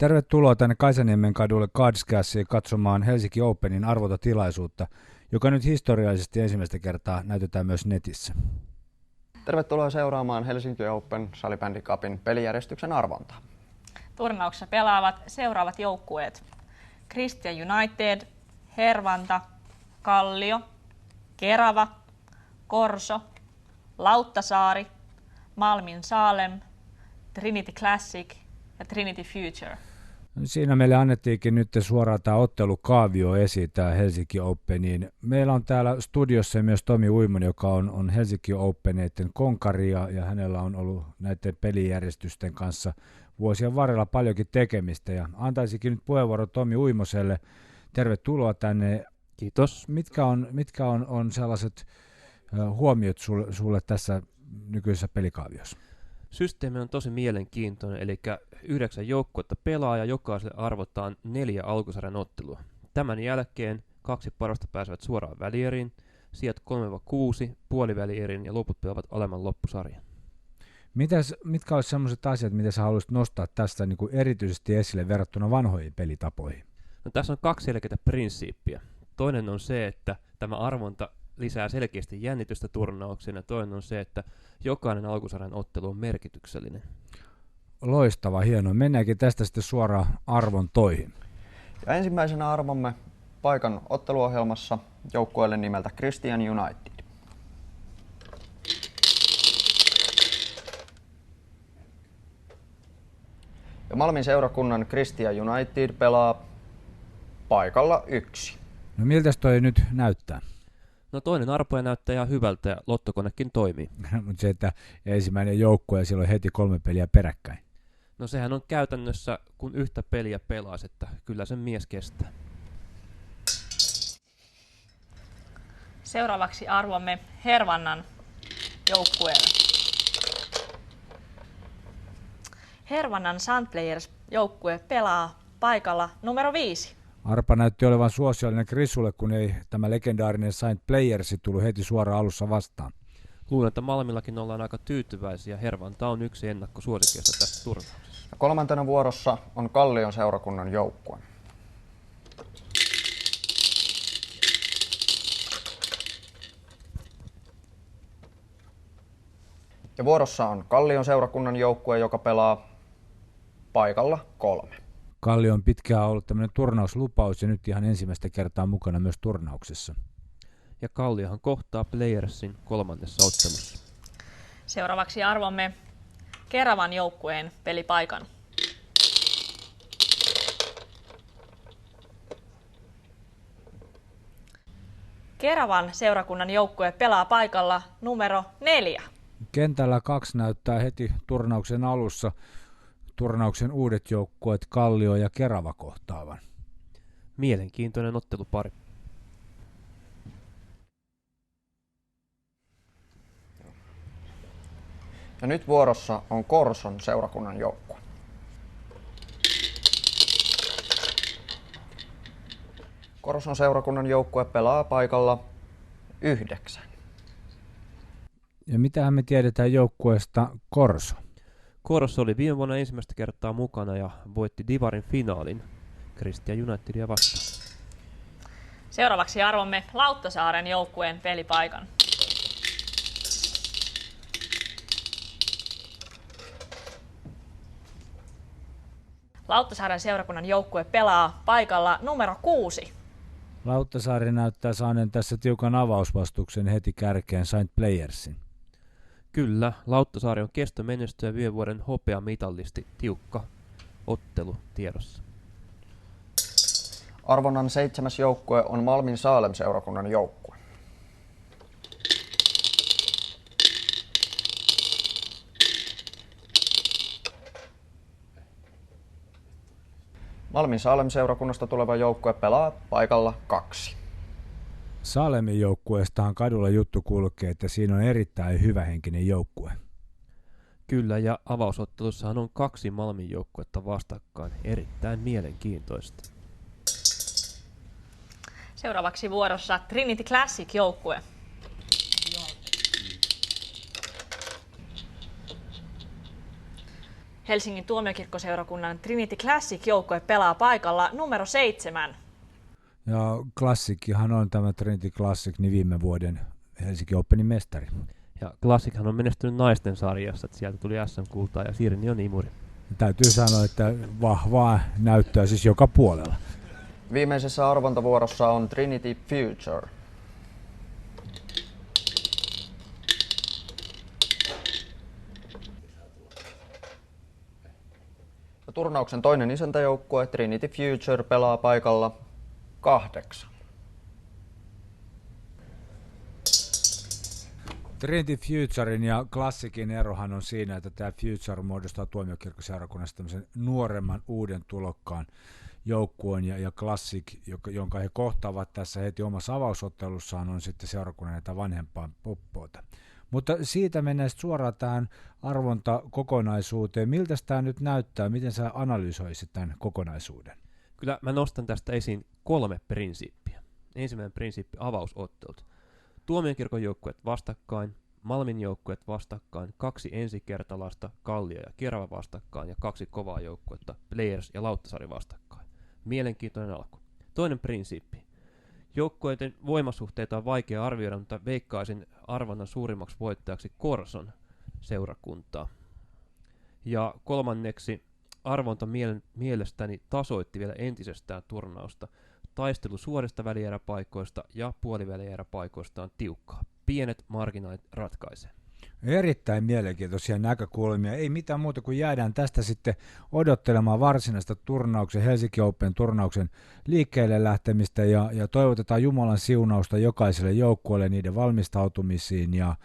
Tervetuloa tänne Kaisaniemen kadulle Cardscastiin katsomaan Helsinki Openin arvontatilaisuutta, joka nyt historiallisesti ensimmäistä kertaa näytetään myös netissä. Tervetuloa seuraamaan Helsinki Open Salibändi Cupin pelijärjestyksen arvontaa. Turnauksessa pelaavat seuraavat joukkueet: Christian United, Hervanta, Kallio, Kerava, Korso, Lauttasaari, Malmin Salem, Trinity Classic ja Trinity Future. Siinä meille annettiinkin nyt suoraan tämä ottelukaavio esittää Helsinki Openiin. Meillä on täällä studiossa myös Tomi Uimonen, joka on Helsinki Openeiden konkari ja hänellä on ollut näiden pelijärjestysten kanssa vuosien varrella paljonkin tekemistä. Ja antaisinkin nyt puheenvuoron Tomi Uimoselle. Tervetuloa tänne. Kiitos. Mitkä on sellaiset huomiot sulle tässä nykyisessä pelikaaviossa? Systeemi on tosi mielenkiintoinen, eli 9 joukkuetta pelaa ja jokaiselle arvotaan 4 alkusarjan ottelua. Tämän jälkeen 2 parasta pääsevät suoraan välieriin, sijat 3-6 puolivälieriin ja loput pelaavat alemman loppusarjan. Mitkä olisi sellaiset asiat, mitä sä haluaisit nostaa tästä niin kuin erityisesti esille verrattuna vanhoihin pelitapoihin? No, tässä on 2 selkeää prinsiippiä. Toinen on se, että tämä arvonta lisää selkeästi jännitystä turnaukseen, ja toinen on se, että jokainen alkusarjan ottelu on merkityksellinen. Loistava, hienoa. Mennäänkin tästä sitten suoraan arvontoihin. Ja ensimmäisenä arvomme paikan otteluohjelmassa joukkueelle nimeltä Christian United. Ja Malmin seurakunnan Christian United pelaa paikalla 1. No miltäs toi nyt näyttää? No toinen arpoja näyttää ihan hyvältä ja lottokonekin toimii. Mutta se, että ensimmäinen joukkue ja silloin heti 3 peliä peräkkäin. No sehän on käytännössä, kun yhtä peliä pelaisi, että kyllä sen mies kestää. Seuraavaksi arvomme Hervannan joukkueelle. Hervannan Sandplayers-joukkue pelaa paikalla numero 5. Arpa näytti olevan suosiollinen Krisulle, kun ei tämä legendaarinen Saint Players tullut heti suoraan alussa vastaan. Luulen, että Malmillakin ollaan aika tyytyväisiä. Hervanta on yksi ennakkosuosikista tässä turnauksessa. Ja kolmantena vuorossa on Kallion seurakunnan joukkue. Ja vuorossa on Kallion seurakunnan joukkue, joka pelaa paikalla 3. Kallio on pitkään ollut tämmöinen turnauslupaus ja nyt ihan ensimmäistä kertaa mukana myös turnauksessa. Ja Kalliohan kohtaa Playersin 3. ottelussa. Seuraavaksi arvomme Keravan joukkueen pelipaikan. Keravan seurakunnan joukkue pelaa paikalla numero 4. Kentällä 2 näyttää heti turnauksen alussa turnauksen uudet joukkueet Kallio ja Kerava kohtaavan. Mielenkiintoinen ottelupari. Ja nyt vuorossa on Korson seurakunnan joukkue. Korson seurakunnan joukkue pelaa paikalla 9. Ja mitähän me tiedetään joukkueesta Korso? Korso oli viime vuonna ensimmäistä kertaa mukana ja voitti Divarin finaalin Christian Unitedia vastaan. Seuraavaksi arvomme Lauttasaaren joukkueen pelipaikan. Lauttasaaren seurakunnan joukkue pelaa paikalla numero 6. Lauttasaari näyttää saaneen tässä tiukan avausvastuksen heti kärkeen Saint Playersin. Kyllä, Lauttasaari on kestomenestyjä viime vuoden hopeamitallisti, tiukka ottelu tiedossa. Arvonnan 7. joukkue on Malmin Salem seurakunnan joukkue. Malmin Salem seurakunnasta tuleva joukkue pelaa paikalla 2. Salemin joukkueestahan kadulla juttu kulkee, että siinä on erittäin hyvähenkinen joukkue. Kyllä, ja avausottelussahan on 2 Malmin joukkuetta vastakkain. Erittäin mielenkiintoista. Seuraavaksi vuorossa Trinity Classic-joukkue. Helsingin tuomiokirkkoseurakunnan Trinity Classic-joukkue pelaa paikalla numero 7. Ja Classichan on tämä Trinity Classic, niin viime vuoden Helsinki Openin mestari. Ja Classichan on menestynyt naisten sarjassa, että sieltä tuli SM-kultaa ja Sirni on imuri. Täytyy sanoa, että vahvaa näyttöä siis joka puolella. Viimeisessä arvontavuorossa on Trinity Future. Ja turnauksen toinen isäntäjoukkue Trinity Future pelaa paikalla 8. Trinity Futurein ja Classicin erohan on siinä, että tämä Future muodostaa tuomiokirkkoseurakunnassa tämmöisen nuoremman uuden tulokkaan joukkueen ja Classic, jonka he kohtaavat tässä heti omassa avausottelussaan, on sitten seurakunnan näitä vanhempaa poppoota. Mutta siitä mennään suoraan tähän arvontakokonaisuuteen. Miltä tämä nyt näyttää? Miten sä analysoisit tämän kokonaisuuden? Kyllä mä nostan tästä esiin 3 prinsiippiä. Ensimmäinen prinsiippi, avausottelut. Tuomiokirkon joukkueet vastakkain, Malmin joukkueet vastakkain, 2 ensikertalaista, Kallio ja Kerava vastakkain ja 2 kovaa joukkuetta, Players ja Lauttasaari vastakkain. Mielenkiintoinen alku. Toinen prinsiippi. Joukkueiden voimasuhteita on vaikea arvioida, mutta veikkaisin arvonnan suurimmaksi voittajaksi Korson seurakuntaa. Ja kolmanneksi, arvonta mielestäni tasoitti vielä entisestään turnausta. Taistelu suorista välieräpaikoista ja puolivälieräpaikoista on tiukkaa. Pienet marginaalit ratkaisee. Erittäin mielenkiintoisia näkökulmia. Ei mitään muuta kuin jäädään tästä sitten odottelemaan varsinaista turnauksen, Helsinki Open turnauksen liikkeelle lähtemistä ja toivotetaan Jumalan siunausta jokaiselle joukkueelle niiden valmistautumisiin ja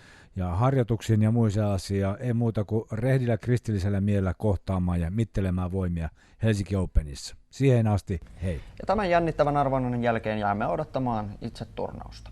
harjoituksiin ja muihin sellaisia. Ei muuta kuin rehdillä kristillisellä mielellä kohtaamaan ja mittelemään voimia Helsinki Openissa. Siihen asti, hei. Ja tämän jännittävän arvonnan jälkeen jäämme odottamaan itse turnausta.